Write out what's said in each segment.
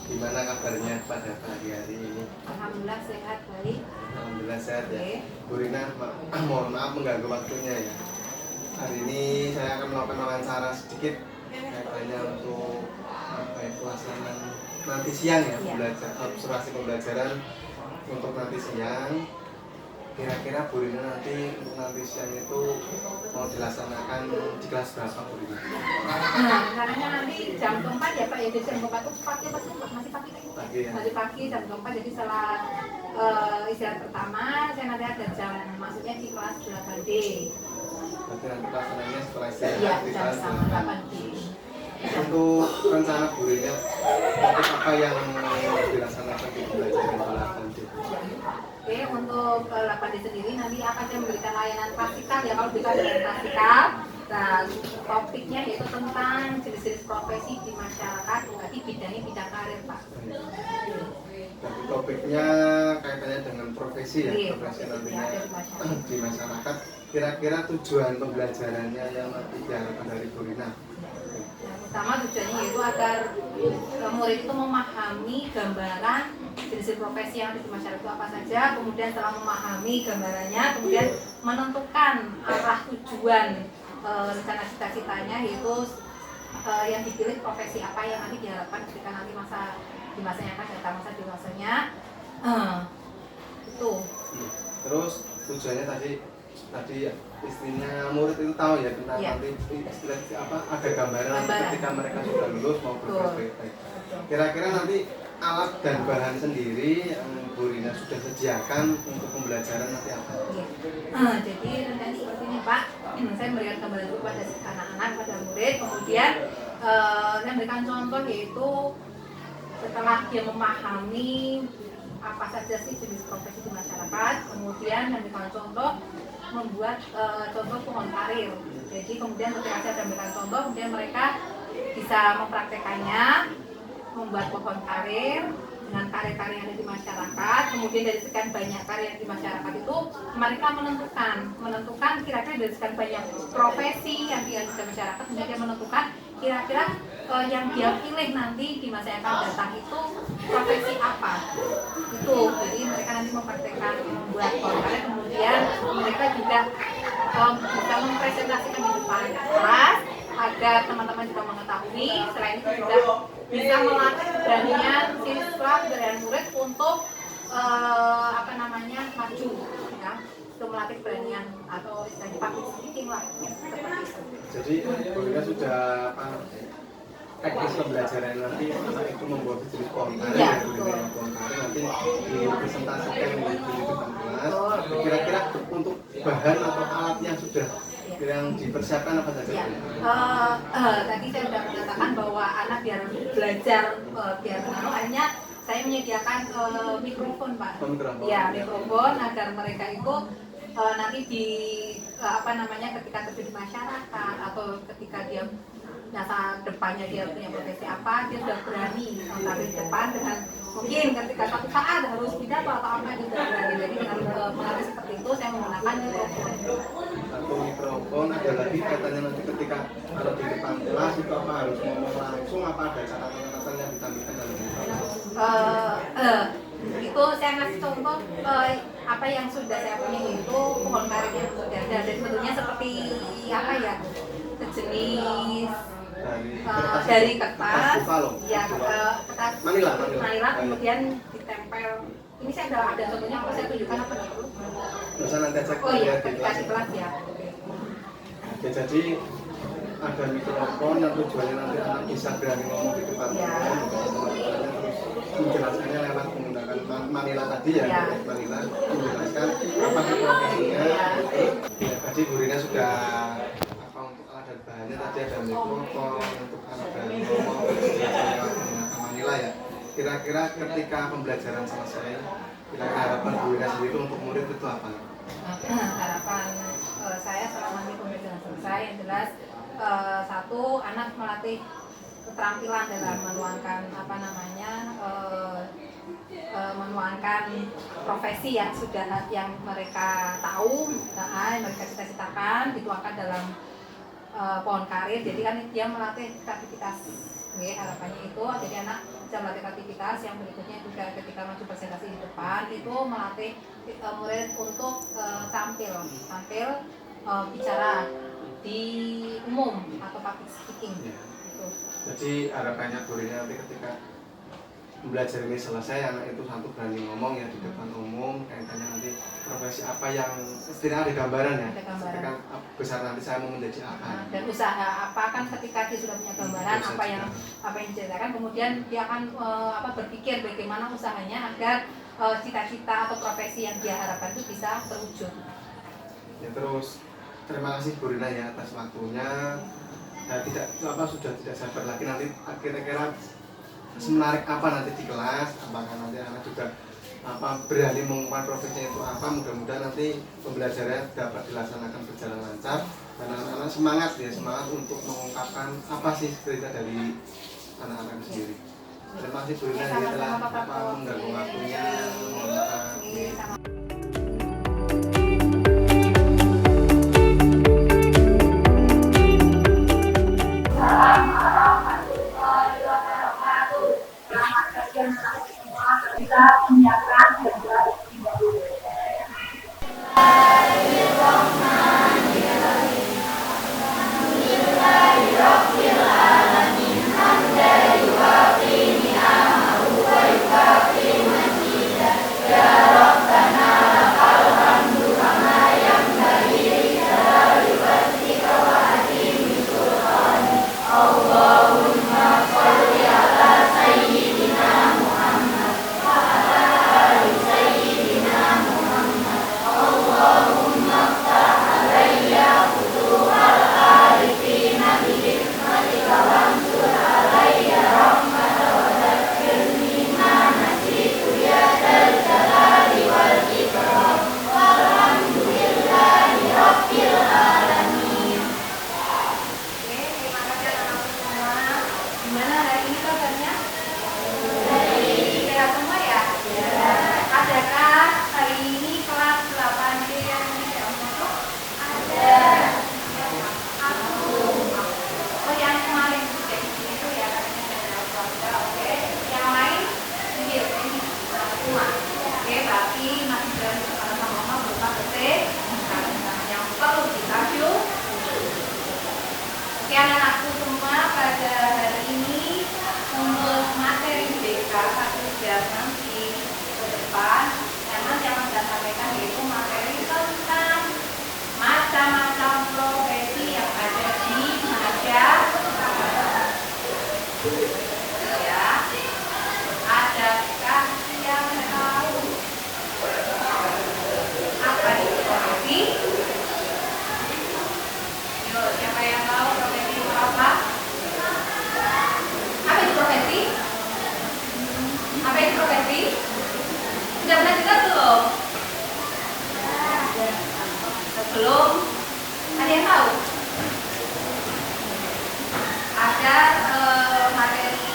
Gimana kabarnya pada pagi hari ini? Alhamdulillah sehat, baik. Alhamdulillah sehat ya. Oke. Bu Rina, mohon maaf mengganggu waktunya ya. Hari ini saya akan melakukan wawancara sedikit kaitannya untuk pelaksanaan nanti siang ya, observasi pembelajaran untuk nanti siang. Kira-kira Bu Rina nanti untuk nanti siang itu mau dilaksanakan di kelas berapa Bu Rina? Karena nanti jam 4 ya Pak, ya jadi jam 4 itu pagi masih pagi kan? Pagi ya. Masih pagi jam 4, jadi setelah istirahat pertama saya nanti ada jam masuknya di kelas 8D. Berarti nanti pelaksanaannya setelah Iya, istirahat di jam kelas 8D. Untuk rencana Bu Rina, apa yang dilaksanakan di pembelajaran 8D? Oke, untuk 8D sendiri nanti akan saya memberikan layanan praktikal ya, kalau bisa layanan praktikal. Nah, topiknya yaitu tentang jenis-jenis profesi di masyarakat, berarti bidangnya bidang karir Pak. Jadi topiknya kaitannya dengan profesi ya, Iya, profesi profesi nantinya yang ada di masyarakat. Kira-kira tujuan pembelajarannya yang nanti diharapkan dari Bu Rina? Yang utama tujuannya yaitu agar murid itu memahami gambaran jenis profesi yang ada di masyarakat itu apa saja, kemudian setelah memahami gambarannya, kemudian menentukan arah tujuan rencana cita-citanya, yaitu yang dipilih profesi apa yang nanti diharapkan ketika nanti di masa yang akan datang, masa dewasanya. Itu. Terus tujuannya tadi istrinya murid itu tahu ya tentang nanti istilah apa, ada gambaran ketika mereka sudah lulus mau berprofesi. Kira-kira nanti alat dan bahan sendiri yang Bu Rina sudah sediakan untuk pembelajaran nanti apa? Jadi rencana seperti ini Pak, saya memberikan gambaran dulu pada anak-anak, pada murid, kemudian saya memberikan contoh, yaitu setelah dia memahami apa saja sih jenis profesi di masyarakat, kemudian memberikan contoh membuat contoh pohon karir. Jadi kemudian ketika saya memberikan contoh, kemudian mereka bisa mempraktekannya, membuat pohon karir dengan karir-karir yang ada di masyarakat. Kemudian dari sekian banyak karir yang di masyarakat itu mereka menentukan kira-kira dari sekian banyak profesi yang di masyarakat, kemudian menentukan kira-kira yang dia pilih nanti di masa yang akan datang itu profesi apa. Itu jadi mereka nanti mempraktekkan membuat pohon karir, kemudian mereka juga bisa mempresentasikan di depan kelas agar teman-teman juga mengetahui. Selain itu juga bisa melatih keberanian siswa dan murid untuk maju ya, untuk melatih keberanian atau istilahnya public speaking lah ya, seperti itu. Jadi Bu Rina sudah teknis pembelajaran nanti anak itu membuat jenis pohon karir, Ya, pohon karir nanti dipresentasikan di depan kelas. Kira-kira untuk bahan atau alat yang sudah yang dipersiapkan apa saja? Ya, tadi saya sudah menyatakan bahwa anak biar belajar biar akhirnya saya menyediakan mikrofon Pak. Ya, mikrofon agar mereka itu nanti ketika terjun di masyarakat atau ketika dia masa depannya dia punya profesi apa, dia sudah berani tampil di depan dengan mungkin ketika suatu saat harus pidato atau apa dia sudah berani. Jadi dengan mengatasi seperti itu saya menggunakan mikrofon. Atau mikrofon ada lagi katanya nanti ketika kalau di depan kelas itu apa harus ngomong langsung, apa ada catatan-catatan yang ditampilkan dalam mikrofon? Itu saya ngasih contoh apa yang sudah saya punya, itu pohon karir yang sudah ada, dan sebetulnya seperti apa ya, sejenis dari kertas ya, kertas Manila kemudian ditempel. Ini saya ada contohnya, kalau saya tunjukkan apa dulu? Bisa nanti cek ketika di kelas ya. Oke, jadi ada mikrofon yang tujuannya nanti anak bisa berani ngomong di depan terus menjelaskannya lewat menggunakan Manila tadi ya, Manila menjelaskan apa sih profesinya. Tadi Bu Rina sudah untuk alat dan bahannya tadi ada mikrofon untuk anak kira-kira ketika pembelajaran selesai, kira-kira harapan Bu Ina sendiri untuk murid itu apa? Harapan saya selama ini pembelajaran selesai yang jelas satu, anak melatih keterampilan dalam menuangkan menuangkan profesi yang mereka tahu, mereka cita-citakan, dituangkan dalam pohon karir. Jadi kan dia melatih kreativitas. Harapannya itu jadi anak bisa melatih kreativitas. Yang berikutnya juga ketika maju presentasi di depan itu melatih murid untuk tampil bicara di umum atau public speaking. Gitu. Jadi harapannya Bu Rina nanti ketika belajar ini selesai, anak itu satu berani ngomong ya di depan umum, kaitannya nanti profesi apa yang setidaknya ada gambaran ya. Ketika besar nanti saya mau menjadi apa. Dan usaha apa kan ketika dia sudah punya gambaran apa yang diceritakan, kemudian dia akan berpikir bagaimana usahanya agar cita-cita atau profesi yang dia harapkan itu bisa terwujud. Ya, terus terima kasih Bu Rina ya atas waktunya. Sudah tidak sabar lagi nanti kira-kira semenarik apa nanti di kelas, apakah nanti anak juga berani mengungkapkan profesinya itu apa. Mudah-mudahan nanti pembelajarannya dapat dilaksanakan berjalan lancar dan anak-anak semangat untuk mengungkapkan apa sih cerita dari anak-anak sendiri. Terima kasih Bu Rina ya, telah mengganggu waktunya. Mohon maaf. Kita menyiapkan anak-anakku semua pada hari ini untuk materi BK 1 jam nanti ke depan yang nanti akan saya sampaikan yaitu materi tentang macam-macam profesi yang ada di Indonesia. Ya, adakah yang tahu apa itu profesi? Yuk, siapa yang tahu profesi itu apa? Apa itu profesi? Apa itu profesi? Sudah pernah dengar belum? Belum? Ada yang tahu? Ada materi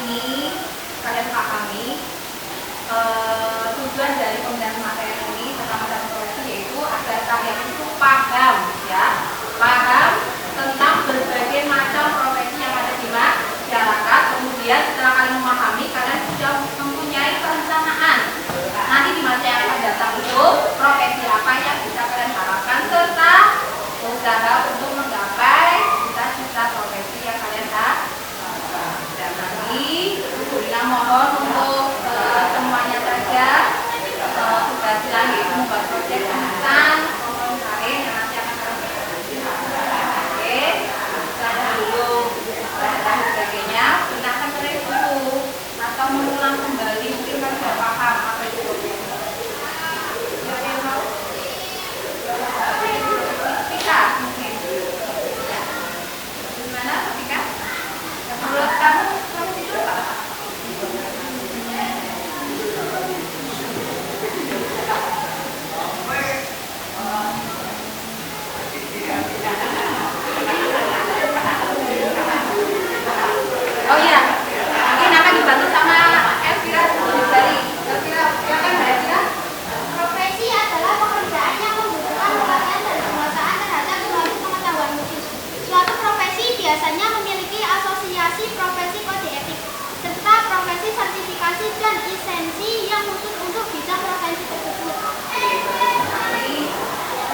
lisensi yang khusus untuk bidang profesi tersebut.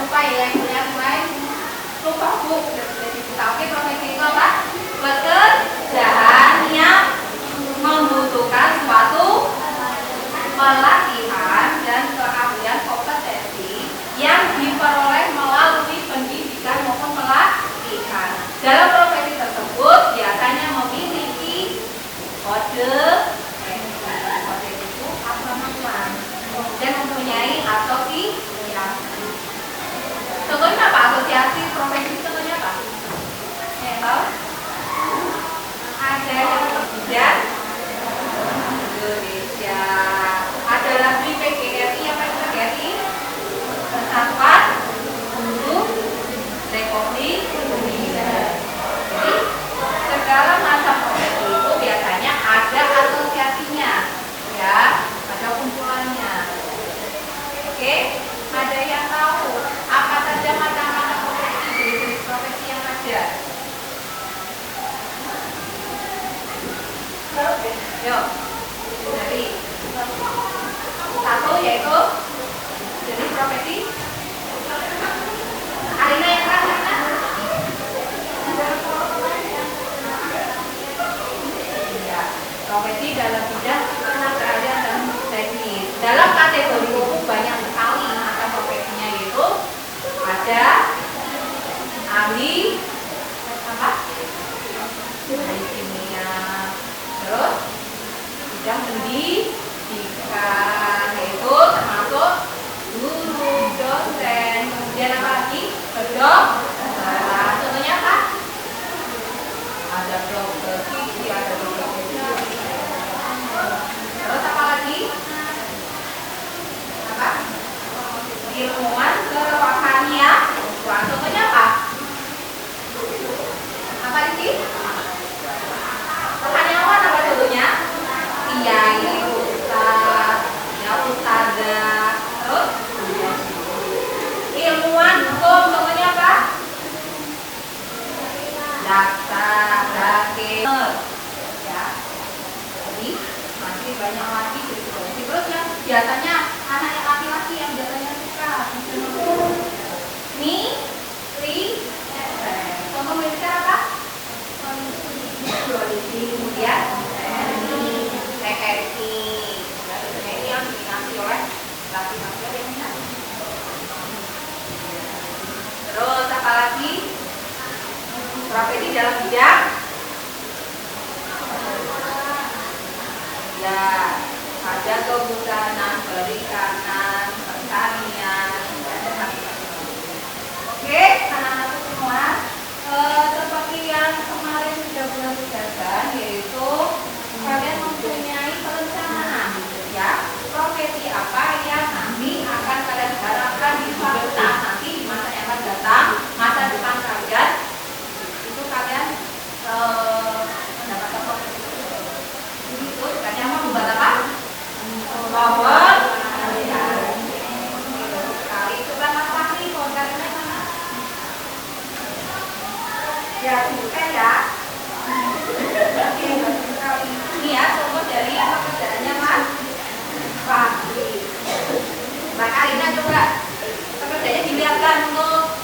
Lupa ya yang lain, lupa bu. Oke, profesi itu apa? Pekerjaan yang membutuhkan suatu pelatihan dan keahlian kompetensi yang diperoleh melalui pendidikan maupun pelatihan. Dalam profesi tersebut biasanya memiliki kode itu apa dan mempunyai asosiasi. Contohnya apa? Asosiasi profesi contohnya apa? Yang tahu? Ada yang berbidang Indonesia, ada lagi PGRI, apa itu PGRI? Persatuan Guru Republik Indonesia. Jadi segala macam profesi itu biasanya ada asosiasinya, ya, ada kumpulannya. Oke, ada yang tahu apa saja macam-macam profesi, jenis-jenis profesi yang ada? Yuk, dari satu yaitu jenis profesi. Alina yang terakhir, ya, profesi dalam bidang keahlian dan teknis. Dalam kategori itu banyak sekali macam profesinya, yaitu ada ahli apa? Ahli kimia. Terus bidang pendidikan, yaitu termasuk guru, dosen, kemudian apa lagi? Kedokteran. Contohnya apa? Ada dokter gigi, ada dokter spesialis. Terus apa lagi? Apa? Ilmuwan kerohanian. Contohnya apa? Apa ini? Rohaniawan apa contohnya? Kiai, ustaz, ya ustazah. Terus ilmuwan hukum contohnya apa? Jaksa, hakim, ya. Jadi masih banyak lagi jenis-jenis. Terus yang biasanya anak yang laki-laki yang biasanya suka militer. Contoh militer apa? Polisi, kemudian TNI. TNI yang diminati oleh laki-laki yang minat. Terus apa lagi? Profesi dalam bidang ya, ada kehutanan, perikanan, pertanian. Oke, anak-anakku semua, seperti yang kemarin sudah bulan dijelaskan, yaitu kalian mempunyai perencanaan, ya, profesi apa yang nanti akan kalian harapkan di suatu saat nanti di masa yang akan datang, masa depan kalian, itu kalian mendapatkan profesi itu. Kalian mau membuat apa? Power sekali. Coba laki-laki powernya mana? Ya, bukan ya. Ini ya, contoh dari pekerjaannya Mas Fahri. Mbak Karina coba pekerjaannya dilihatkan untuk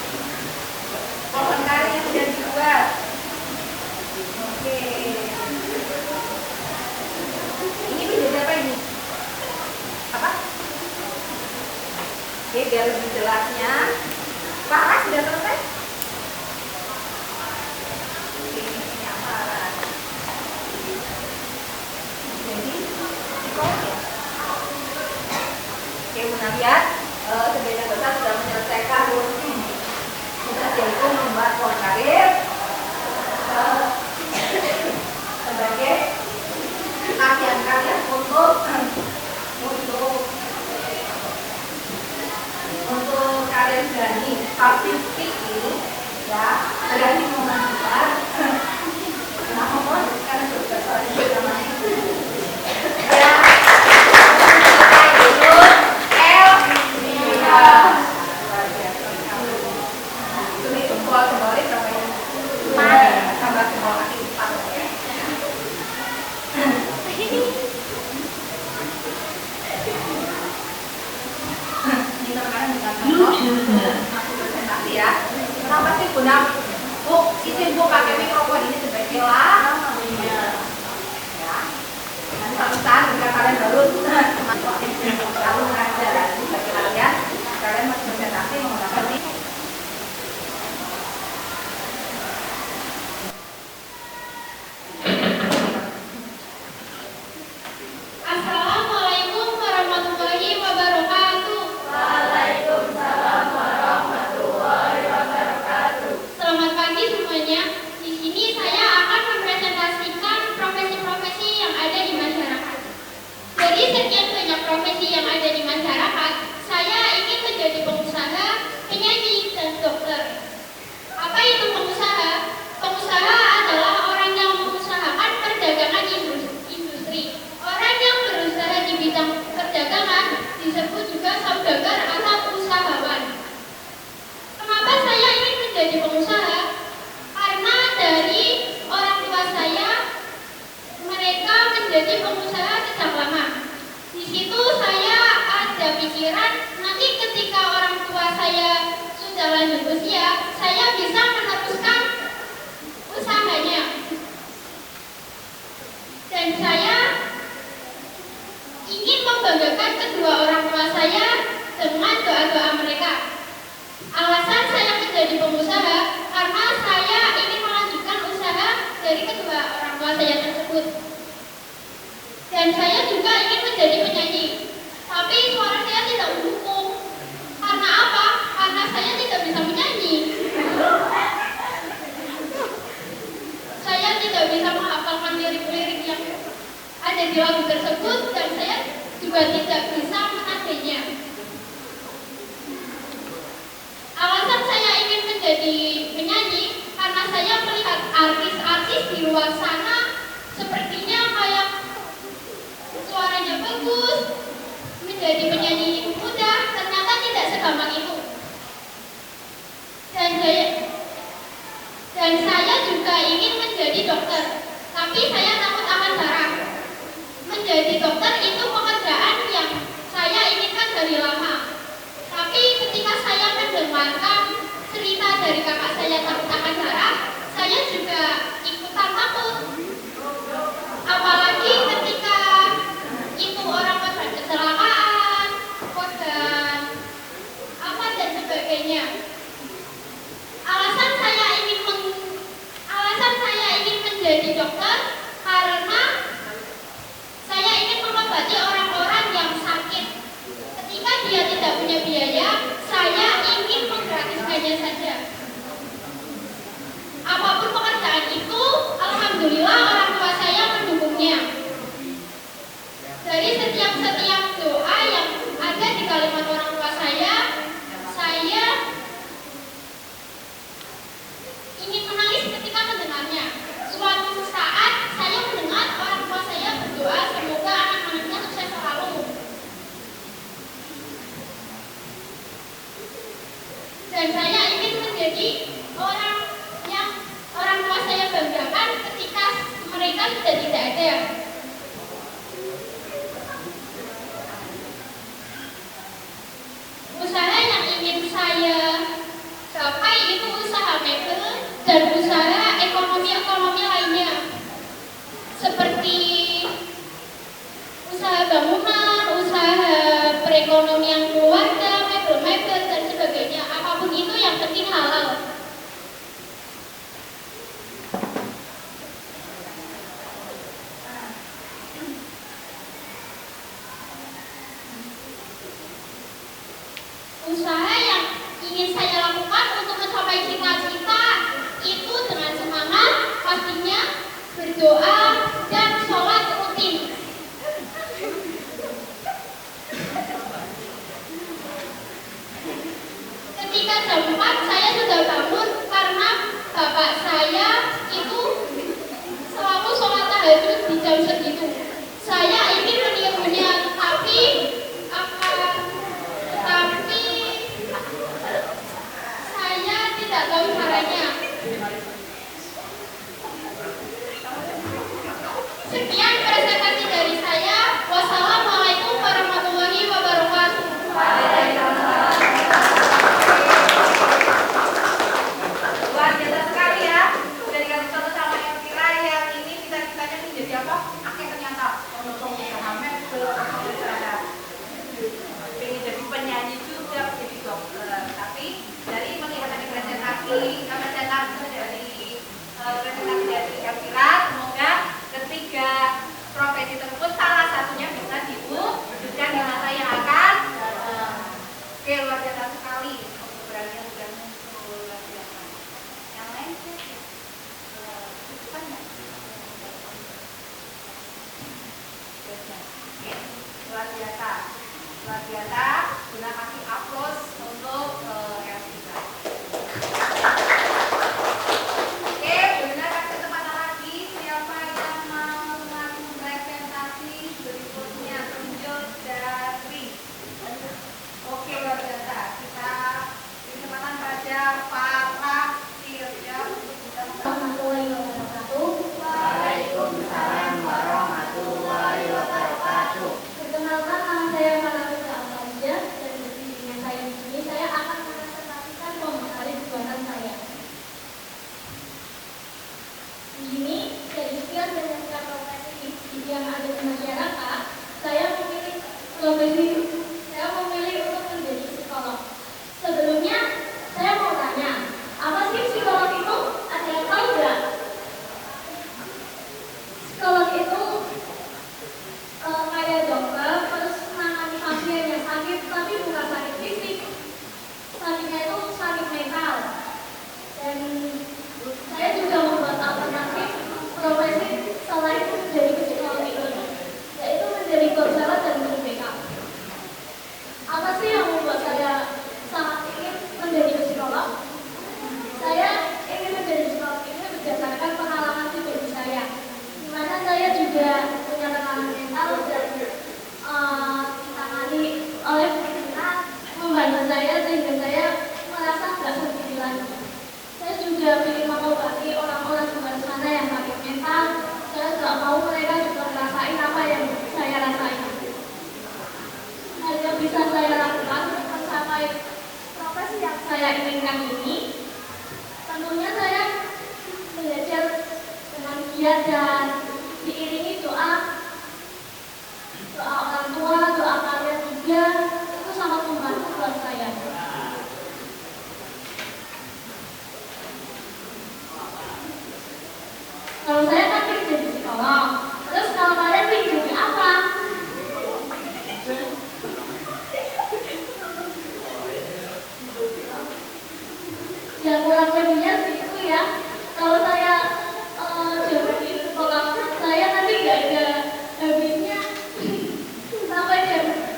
pohon karet yang sudah dibuat. Oke. Ini menjadi apa ini? Apa? Oke, biar lebih jelasnya. Pak Ras sudah selesai? Oke, ini apa? Jadi, ya. Oke, Bunda lihat, sebagian besar sudah menyelesaikan tugas yaitu membuat pohon karet sebagai latihan kalian untuk kalian berani public speaking, ya, berani mengajukan. Kenapa mohon? Karena sudah soalnya sudah masih. Ya, kita ikut Ini semua kembali berapa ya? Tambah semua kaki 4 ya. menjadi pengusaha sejak lama. Di situ saya ada pikiran nanti ketika orang tua saya sudah lanjut usia, saya bisa meneruskan usahanya. Dan saya ingin membanggakan kedua orang tua saya dengan doa-doa mereka. Alasan saya menjadi pengusaha karena saya ingin melanjutkan usaha dari kedua orang tua saya tersebut. Dan saya juga ingin menjadi penyanyi. Tapi suara saya tidak mendukung. Karena apa? Karena saya tidak bisa menyanyi. Saya tidak bisa menghafalkan lirik-lirik yang ada di lagu tersebut dan saya juga tidak bisa menadainya. Alasan saya ingin menjadi penyanyi karena saya melihat artis-artis di luar sana sepertinya kayak suaranya bagus, menjadi penyanyi mudah, ternyata tidak segampang itu. Dan saya juga ingin menjadi dokter, tapi saya takut akan darah. Menjadi dokter itu pekerjaan yang saya inginkan dari lama. Tapi ketika saya mendengarkan cerita dari kakak saya takut akan darah, saya juga ikutan takut. Apalagi ketika itu orang korban kecelakaan, korban apa dan sebagainya. Alasan saya ingin menjadi dokter karena saya ingin mengobati orang-orang yang sakit. Ketika dia tidak punya biaya, saya ingin menggratiskannya saja. Apapun pekerjaan itu, alhamdulillah orang tua saya mendukungnya. Dari setiap doa yang ada di kalimat orang tua saya ingin menangis ketika mendengarnya. Suatu saat saya mendengar orang tua saya berdoa semoga anak-anaknya sukses selalu. Dan saya ingin menjadi orang yang orang tua saya banggakan ketika mereka sudah tidak ada. Usaha yang ingin saya capai itu usaha mebel dan usaha ekonomi lainnya seperti usaha bangunan, usaha perekonomian keluarga, mebel dan sebagainya. Apapun itu yang penting halal. Usaha yang ingin saya lakukan untuk mencapai cita-cita itu dengan semangat, pastinya berdoa dan sholat rutin. Ketika jam 4 saya sudah bangun karena bapak saya itu selalu sholat tahajud di jam segitu. Saya ingin menirunya, tapi saya tidak tahu caranya. Sekian presentasi dari saya. Wassalamualaikum warahmatullahi wabarakatuh. Luar biasa sekali ya. Udah dikasih contoh sama yang kira yang ini cita-citanya menjadi apa? Akhirnya ternyata pengen jadi penyanyi juga, menjadi dokter. Tapi dari melihat dari presentasi dari Elvira, semoga ketiga profesi tersebut salah satunya bisa diwujudkan di masa yang akan oke, luar biasa sekali keberanian sudah muncul, luar biasa. Yang lain cukup nggak? Oke, luar biasa. Guna kasih aplaus untuk Elvira. Oke, benar kasih kesempatan lagi siapa yang mau di masyarakat, saya memilih profesi, saya memilih untuk menjadi psikolog. Sebelumnya, saya mau tanya, apa sih psikolog itu? Ada yang tahu nggak? Psikolog itu kayak dokter, terus menangani pasien yang sakit, tapi bukan sakit fisik. Sakitnya itu sakit mental. Dan saya juga membuat alternatif profesi selain menjadi psikolog ini, yaitu menjadi konselor dan guru BK. Apa sih yang membuat saya sangat ingin menjadi psikolog? Saya ingin menjadi psikolog ini berdasarkan pengalaman pribadi saya, di mana saya juga punya tekanan mental dan ditangani oleh kita membantu saya sehingga saya merasa nggak sendiri lagi. Saya juga ingin mengobati orang-orang di luar sana yang sakit mental. Saya nggak mau mereka juga merasain apa yang saya rasain. Hal yang bisa saya lakukan untuk mencapai profesi yang saya inginkan ini, tentunya saya belajar dengan giat dan diiringi doa orang tua, doa kalian juga, itu sangat membantu buat saya. Kalau saya kan ingin jadi psikolog, terus kalau kalian ingin jadi apa? Ya kurang lebihnya segitu ya. Kalau saya jadi psikolog, saya nanti nggak ada habisnya sampai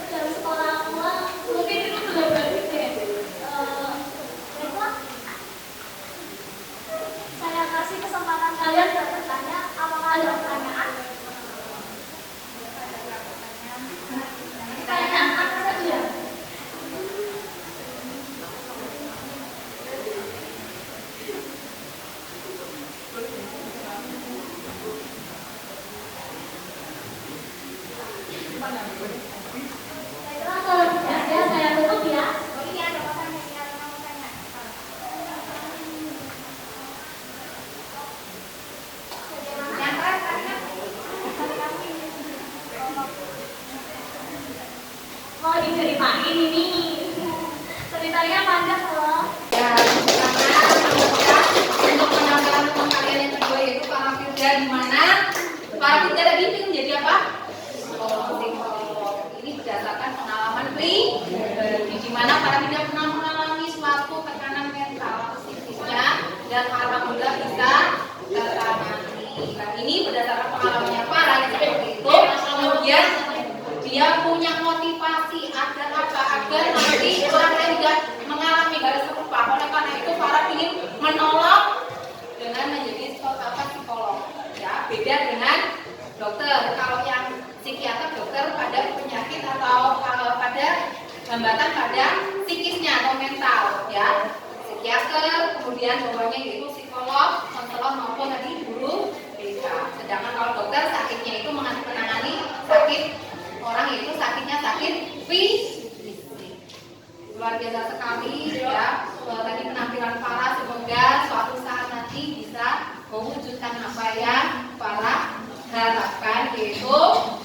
jam sekolah pulang. Mungkin itu sudah berarti deh. Baiklah, saya kasih kesempatan kalian buat bertanya. Apakah ada pertanyaan? Pertanyaan apa saja? Baiklah, kalau tidak ada, saya tutup ya. Oh ini ada pertanyaan, ini ada yang mau tanya. Yang terakhir tanya. Mau diceritain ini. Ceritanya panjang loh. Ya, pertama untuk penampilan teman kalian yang kedua yaitu para Firda, di mana para Firda tadi ingin menjadi apa? Psikolog. Ini berdasarkan pengalaman pribadi, di mana para Firda pernah mengalami suatu tekanan mental atau psikisnya dan alhamdulillah bisa tertangani. Nah, ini berdasarkan pengalamannya para yang seperti itu. Kemudian dia punya motivasi agar apa? Agar nanti orang lain juga mengalami hal serupa. Oleh karena itu para ingin menolong dengan menjadi psikolog. Ya, beda dengan dokter. Kalau yang psikiater dokter pada penyakit atau kalau pada hambatan pada psikisnya atau mental, ya. Psikiater, kemudian bawahnya yaitu psikolog, konselor maupun tadi guru BK. Sedangkan kalau dokter sakitnya itu menangani sakit orang itu sakitnya sakit fisik. Luar biasa sekali ya. Tadi penampilan para semoga suatu saat nanti bisa mewujudkan apa yang para harapkan, yaitu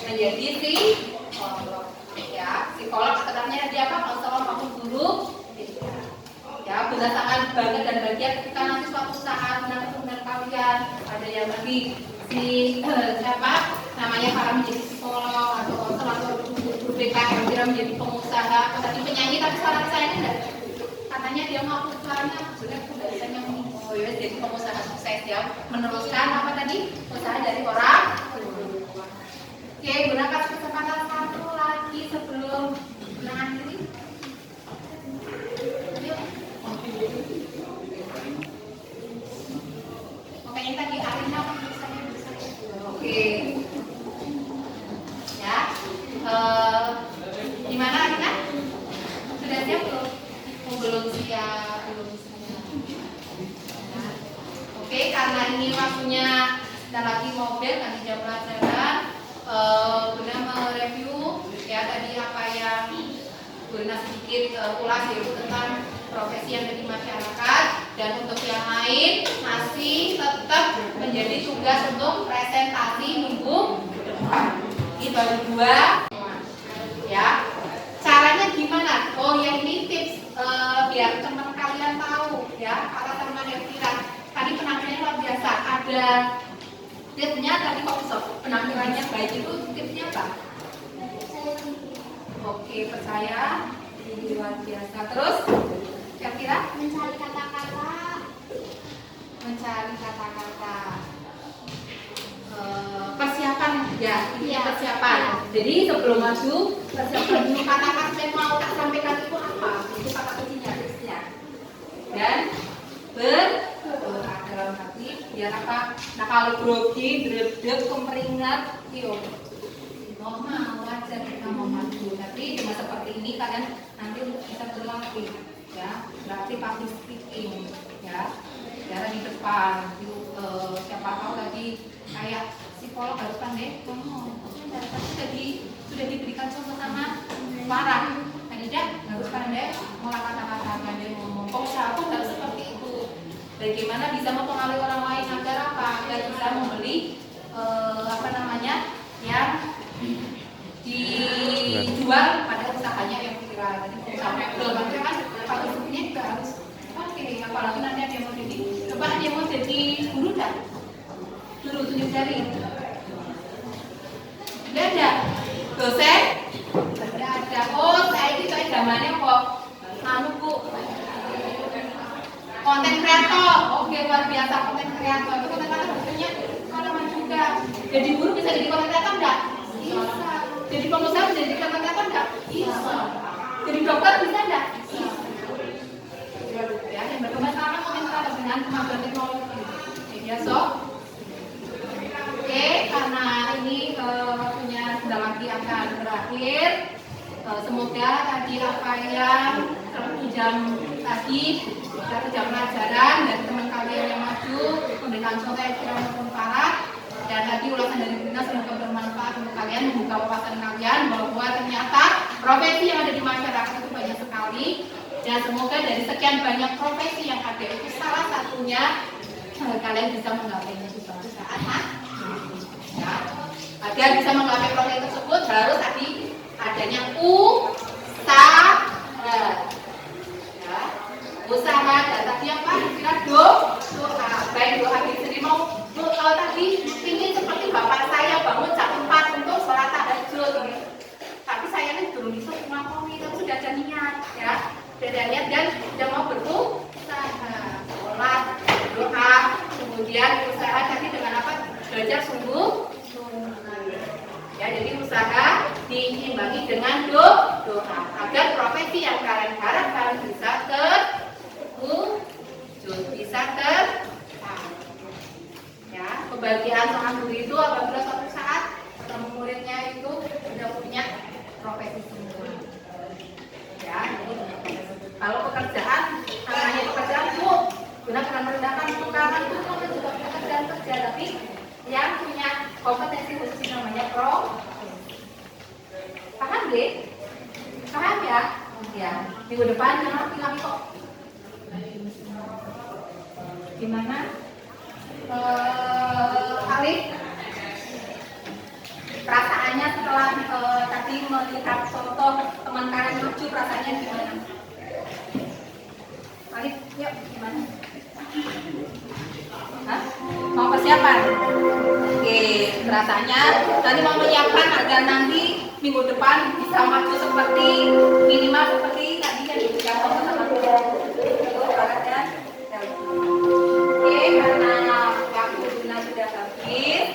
menjadi psikolog. Ya, psikolog sebenarnya dia apa? Konselor maupun guru. Ya, benar sangat bangga dan bahagia ketika nanti suatu saat benar-benar kalian ada yang lagi siapa namanya para menjadi psikolog atau konselor atau guru BK yang kira menjadi pengusaha atau tadi penyanyi, tapi saran saya ini enggak, katanya dia mau suaranya sudah bisa nyanyi. Oh ya, jadi pengusaha sukses ya, meneruskan apa tadi usaha dari orang. Oke, gunakan kesempatan satu lagi sebelum mengakhiri. Oke, yang tadi Arina oke. Ya. Gimana Arina? Sudah siap belum? Oh, belum siap. Oke, karena ini waktunya kita lagi mobil nanti jam pelajaran. Guna mereview ya tadi apa yang Guna sedikit ulas yaitu tentang profesi yang ada di masyarakat, dan untuk yang lain masih tetap menjadi tugas untuk presentasi minggu depan. baru 2. Ya. Caranya gimana? Oh ya, ini tips biar teman kalian tahu ya, para teman yang kira tadi penampilannya luar biasa. Ada tipsnya tadi kok bisa penampilannya baik itu tipsnya apa? Oke, percaya ini luar biasa. Terus kira-kira Mencari kata-kata. mencari kata-kata. Persiapan ya, ini persiapan. Jadi sebelum maju persiapan dulu kata-kata yang mau tak sampaikan itu apa? Itu kata kuncinya, tipsnya. Dan berdoa dalam hati biar apa? Nah kalau grogi, dredeg, kemeringat, yuk normal wajar kita mau maju. Tapi cuma seperti ini kalian nanti bisa berlatih, ya, berarti public speaking, ya, bicara di depan. Siapa tahu tadi kayak psikolog harus pandai ngomong. Sudah diberikan contoh sama Farah. Tidak harus pandai mengolah kata-kata, pandai ngomong. Pengusaha pun harus seperti itu. Bagaimana bisa mempengaruhi orang lain agar apa? Agar bisa membeli yang dijual pada usahanya yang viral. Jadi usahanya belum kan pabriknya juga harus oke. Apalagi nanti ada yang mau jadi, coba ada yang mau jadi guru dah. Guru tunjuk jari. Tidak ada. Dosen? Tidak ada. Oh, saya zamannya kok Bu. Konten kreator. Oke, luar biasa konten kreator. Itu konten kreator maksudnya pengalaman juga. Jadi guru bisa jadi konten kreator enggak? Bisa. Jadi pengusaha bisa jadi konten kreator enggak? Bisa. Jadi dokter bisa enggak? Bisa. Ya, yang berkembang sekarang konten kreator dengan kemajuan teknologi. Ya, Oke, karena ini waktunya sudah lagi akan berakhir. Semoga tadi apa yang 1 jam tadi, 1 jam pelajaran dari teman kalian yang maju, pemberitaan contoh yang kira maupun parah, dan tadi ulasan dari Brina semoga bermanfaat untuk kalian, membuka wawasan kalian bahwa ternyata profesi yang ada di masyarakat itu banyak sekali, dan semoga dari sekian banyak profesi yang ada itu salah satunya kalian bisa menggapainya di suatu saat. Ya, agar bisa menggapai profesi tersebut harus tadi adanya usaha. Ya, usaha dan tadi apa? Kira doa. Baik doa diri sendiri mau kalau tadi ingin seperti bapak saya bangun jam 4 untuk sholat tahajud. Tapi saya ini belum bisa melampaui, tapi sudah ada niat, ya. Sudah ada niat dan sudah mau berusaha, sholat, doa, kemudian usaha tadi dengan apa? Belajar sungguh. Ya, jadi usaha diimbangi dengan doa agar profesi yang kalian harapkan bisa terwujud, bisa ya, kebahagiaan seorang guru itu apabila suatu saat ketemu muridnya itu sudah punya profesi semua. Ya, kalau pekerjaan, namanya pekerjaan itu gunakan merendahkan tuntutan itu juga pekerjaan kerja, tapi yang punya kompetensi khusus namanya paham deh? Paham ya? Ya, minggu depan jangan bilang kok gimana? Alif perasaannya setelah tadi melihat contoh teman kalian lucu, perasaannya gimana? Alif, yuk gimana? Hah? Mau persiapan? Oke, rasanya tadi mau menyiapkan agar nanti minggu depan bisa maju seperti minimal seperti tadi yang diucapkan sama kita. Oke, karena waktu Bunda sudah habis,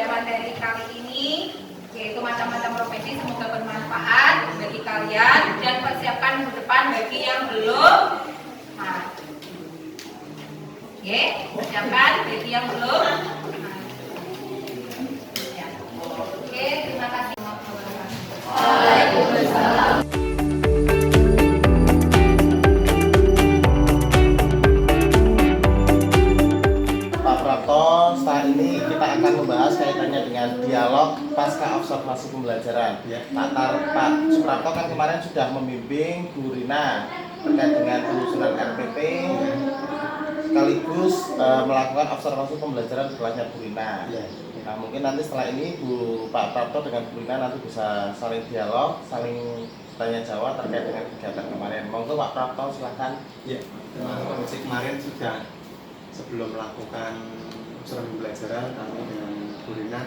materi kali ini yaitu macam-macam profesi semoga bermanfaat bagi kalian dan persiapan minggu depan bagi yang belum. Oke, persiapan bagi yang belum. Oke, terima kasih. Waalaikumsalam. Pak Prapto, setelah ini kita akan membahas kaitannya dengan dialog pasca observasi pembelajaran. Pak Suprapto kan kemarin sudah membimbing Bu Rina terkait dengan penyusunan RPP sekaligus melakukan observasi pembelajaran di kelasnya Bu Rina. Nah, mungkin nanti setelah ini Pak Prapto dengan Bu Rina nanti bisa saling dialog, saling tanya jawab terkait dengan kegiatan kemarin. Monggo Pak Prapto silakan. Ya, termasuk kondisi kemarin sudah sebelum melakukan usulan pembelajaran kami dengan Bu Rina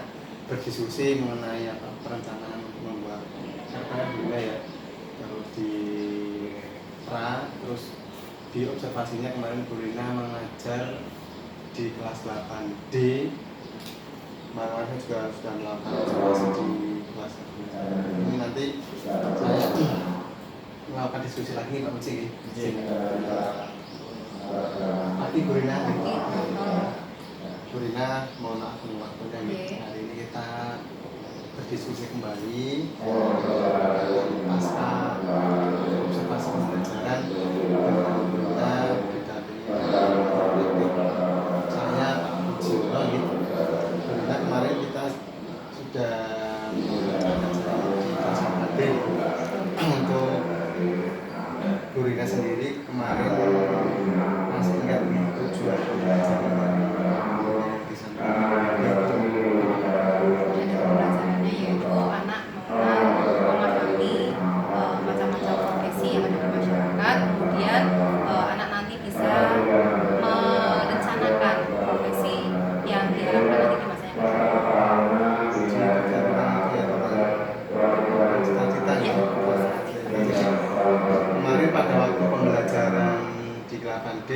berdiskusi mengenai perencanaan membuat RPM juga ya, terus di terus di observasinya kemarin Bu Rina mengajar di kelas 8D. Kemarin juga sudah melakukan observasi di kelas 8. Ini nanti saya melakukan diskusi lagi Pak Muci. Tapi Bu Rina, mohon maaf waktunya. Hari ini kita berdiskusi kembali pasca observasi pembelajaran kita saya Pak Mujiono gitu. Karena kemarin kita sudah untuk Bu Rina sendiri kemarin masih ingat tujuan pembelajaran di sana. Pembelajarannya yaitu anak memahami macam-macam profesi yang ada di masyarakat, kemudian anak nanti bisa merencanakan profesi yang diharapkan nanti di masa yang akan datang. Kemarin pada waktu pembelajaran di 8D,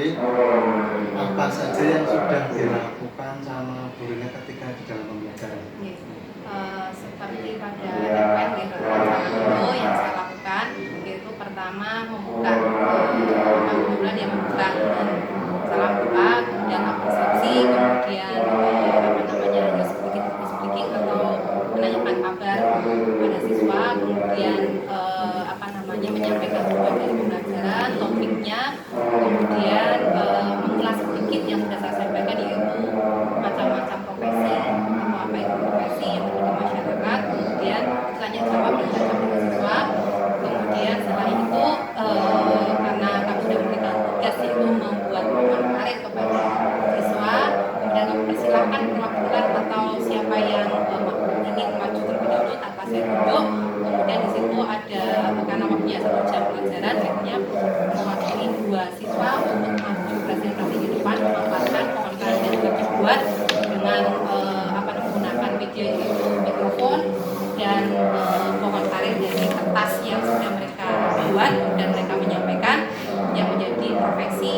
apa saja yang sudah dilakukan sama Bu Rina ketika di dalam pembelajaran? Seperti pada RPM gitu, rancangan dulu yang saya lakukan yaitu pertama membuka alhamdulillah dia membuka dengan salam doa, kemudian persepsi, kemudian speaking atau menanyakan kabar pada siswa, kemudian menyampaikan tujuan dari pembelajaran, topiknya, kemudian mengulas sedikit yang sudah saya sampaikan yaitu macam-macam profesi atau apa itu profesi yang ada di masyarakat, kemudian tanya jawab dengan siswa, kemudian setelah itu karena kami sudah memberikan tugas yaitu membuat pemaparan kepada siswa, kemudian mempersilahkan perwakilan atau siapa yang ingin maju terlebih dahulu tanpa saya tunjuk. Kemudian di situ ada karena waktunya 1 jam pelajaran, akhirnya mewakili 2 siswa untuk maju presentasi di depan memaparkan pemaparan yang sudah dibuat dengan menggunakan media yaitu mikrofon dan pohon karet dari kertas yang sudah mereka buat dan mereka menyampaikan yang menjadi profesi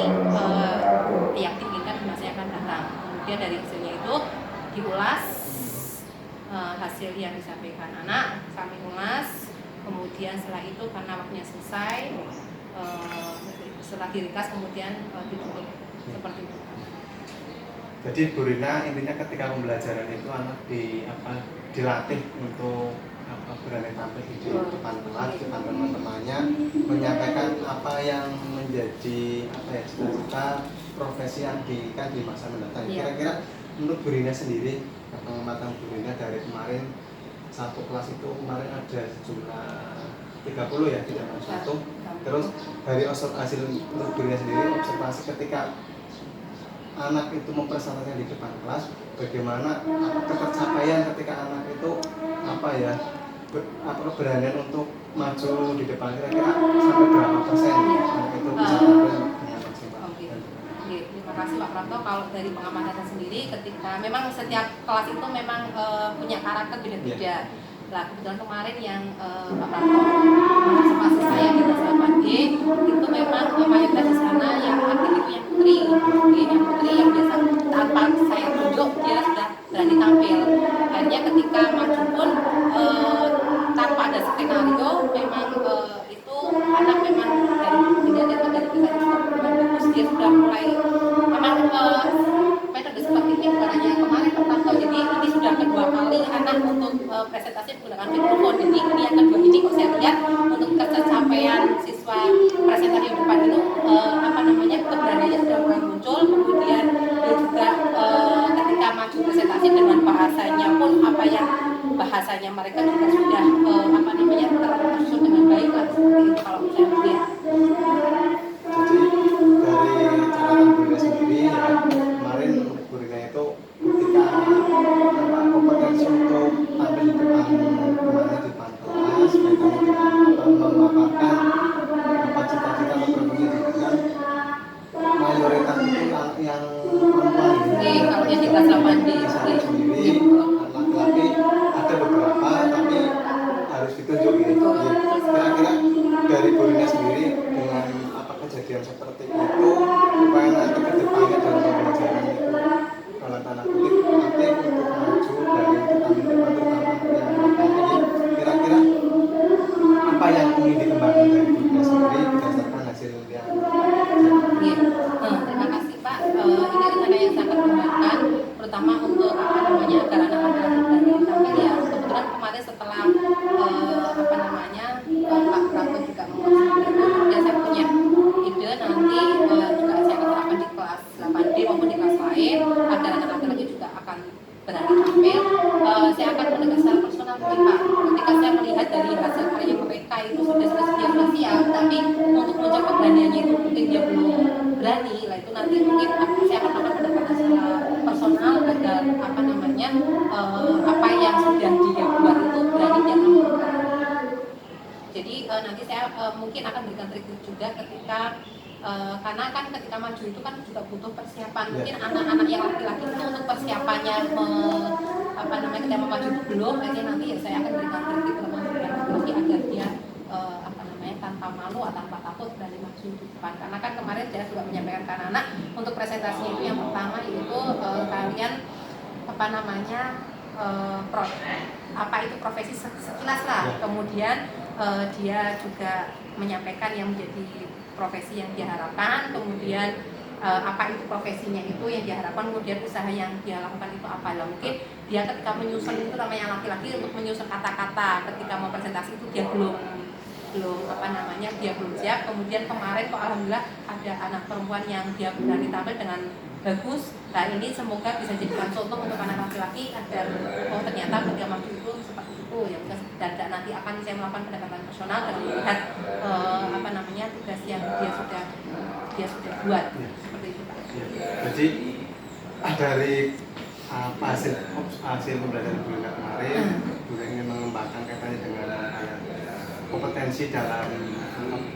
yang diinginkan di masa yang akan datang. Kemudian dari hasilnya itu diulas. Hasil yang disampaikan anak kami ulas, kemudian setelah itu karena waktunya selesai, setelah diringkas kemudian ditutup seperti itu. Jadi Bu Rina intinya ketika pembelajaran itu anak dilatih untuk berani tampil di depan kelas, depan teman-temannya, menyampaikan apa yang menjadi cita-cita profesi yang diinginkan di masa mendatang. Kira-kira menurut Bu Rina sendiri, pengamatan Bu Rina dari kemarin satu kelas itu kemarin ada sejumlah 30 ya, tidak satu. Terus dari hasil menurut Bu Rina sendiri observasi ketika anak itu mempresentasikan di depan kelas, bagaimana ketercapaian ketika anak itu keberanian untuk maju di depan, kira-kira sampai berapa persen anak itu bisa tampil dengan maksimal. Terima kasih Pak Prapto. Kalau dari pengamatan saya sendiri, ketika memang setiap kelas itu memang punya karakter beda-beda. Nah, kebetulan kemarin yang Pak Prapto observasi saya di kelas 8D itu memang mayoritas di sana yang aktif itu yang putri. Yang putri yang biasa tanpa saya tunjuk dia sudah berani tampil. Akhirnya ketika maju pun tanpa ada skenario, memang itu anak memang dari kita bagus, dia sudah mulai memang metode seperti ini bukan hanya kemarin Pak. Jadi ini sudah kedua kali anak untuk presentasi menggunakan mikrofon. Jadi ini yang kedua ini kok saya lihat untuk capaian siswa presentasi di depan itu keberaniannya sudah mulai muncul. Kemudian dia juga ketika maju presentasi dengan bahasanya pun bahasanya mereka juga sudah tersusun dengan baik lah, seperti itu kalau saya melihat. Jadi dari catatan Bu Rina sendiri ya, kemarin Bu Rina itu ketika mengakui Pak, ketika saya melihat dari hasil karya mereka itu sudah siap, tapi untuk muncul keberaniannya itu mungkin dia belum berani, lah itu nanti mungkin saya akan pendekatan secara personal agar apa yang sudah dia buat itu berani dia lakukan. Jadi nanti saya mungkin akan berikan trik juga ketika karena kan ketika maju itu kan juga butuh persiapan. Mungkin anak-anak yang laki-laki itu untuk persiapannya ketika mau maju itu belum. Jadi nanti ya saya akan berikan trik teman-teman laki-laki agar dia tanpa malu atau tanpa takut berani maju di depan. Karena kan kemarin saya juga menyampaikan ke anak-anak untuk presentasinya itu yang pertama itu kalian apa itu profesi sekilas lah. Kemudian dia juga menyampaikan yang menjadi profesi yang diharapkan, kemudian apa itu profesinya itu yang diharapkan, kemudian usaha yang dia lakukan itu apa lah. Mungkin dia ketika menyusun itu namanya laki-laki untuk menyusun kata-kata ketika mau presentasi itu dia belum siap. Kemudian kemarin kok alhamdulillah ada anak perempuan yang dia berani tampil dengan bagus. Nah ini semoga bisa jadikan contoh untuk anak laki-laki agar ternyata ketika maju itu seperti itu ya. Dan nanti akan saya melakukan pendekatan personal dan melihat tugas yang dia sudah buat seperti itu Pak. Jadi dari hasil pembelajaran bulan kemarin, juga ingin mengembangkan kaitannya dengan kompetensi dalam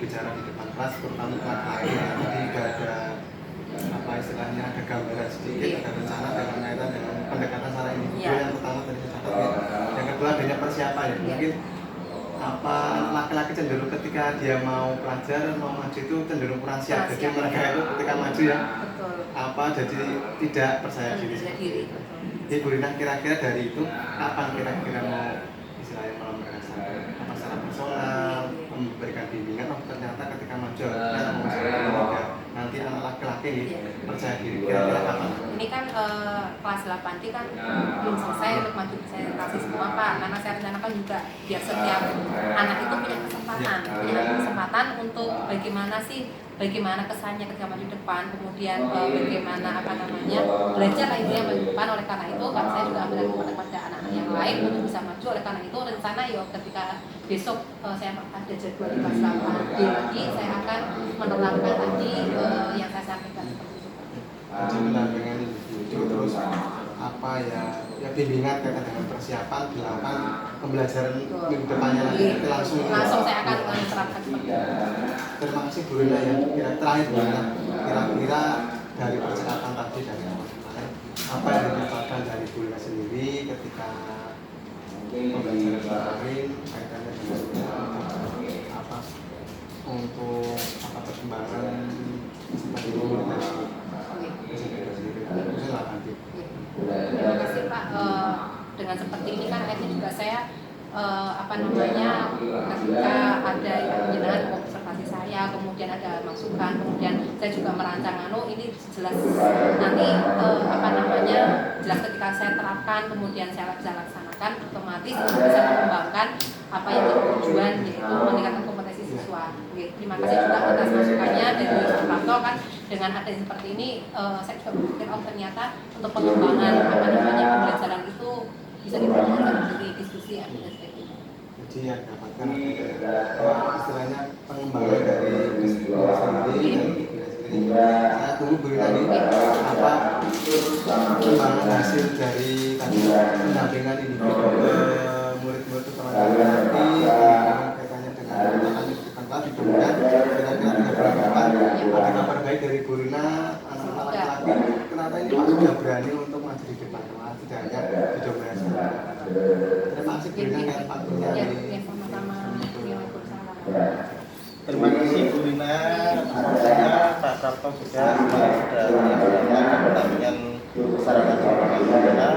bicara di depan kelas, terutama laki-laki. Jadi ada gambaran sedikit, ada rencana dalam kaitan dengan pendekatan secara individual. Yang pertama tadi saya catat ya. Yang kedua adanya persiapan ya. Mungkin laki-laki cenderung ketika dia mau pelajar, mau maju itu cenderung kurang siap. Jadi mereka itu ketika maju ya jadi tidak percaya diri. Jadi Bu Rina kira-kira dari itu kapan kira-kira mau istilahnya memberikan secara personal, memberikan bimbingan, ternyata ketika maju nanti anak laki-laki percaya diri, kira-kira kapan? Ini kan kelas 8D kan belum selesai untuk maju presentasi semua Pak, karena saya rencanakan juga biar setiap anak itu punya kesempatan untuk bagaimana kesannya ketika maju depan, kemudian bagaimana belajar lah intinya maju depan. Oleh karena itu kan saya juga ambil kepada anak-anak yang lain untuk bisa maju. Oleh karena itu rencana ketika besok saya ada jadwal di kelas 8D lagi, saya akan menerapkan tadi yang saya sampaikan seperti itu. Jadi pendampingan individu terus bimbingan kaitan dengan persiapan dilakukan pembelajaran minggu depannya lagi langsung saya akan menerapkan seperti itu. Terima kasih Bu Rina ya. Terakhir Bu Rina, kira-kira dari percakapan tadi dari kemarin apa yang didapatkan dari Bu Rina sendiri ketika pembelajaran kemarin kaitannya dengan untuk perkembangan seperti komunikasi. Terima kasih Pak. Dengan seperti ini kan akhirnya juga saya ketika ada pembinaan observasi saya, kemudian ada masukan, kemudian saya juga merancang ini jelas nanti jelas ketika saya terapkan, kemudian saya bisa laksanakan, otomatis bisa mengembangkan apa yang jadi tujuan, yaitu meningkatkan kompetensi siswa. Terima kasih juga atas masukannya dari Pak Prapto kan. Dengan adanya seperti ini, saya juga berpikir ternyata untuk pengembangan pembelajaran itu bisa diperlukan dari diskusi ya. Jadi yang dapatkan istilahnya pengembangan dari diskusi sendiri saya tunggu Bu Rina pengembangan hasil dari tadi pendampingan individu ke murid-murid itu teman-teman nanti kaitannya dengan diberikan kira-kira 3 bulan ada kabar baik dari Bu Rina anak-anak laki-laki kenapa ini Pak sudah berani untuk maju di depan kelas, tidak hanya didominasi. Terima kasih Bu Rina yang waktunya Terima kasih Bu Rina, saya Pak Prapto juga sudah menyampaikan pendampingan sarana Bu Rina.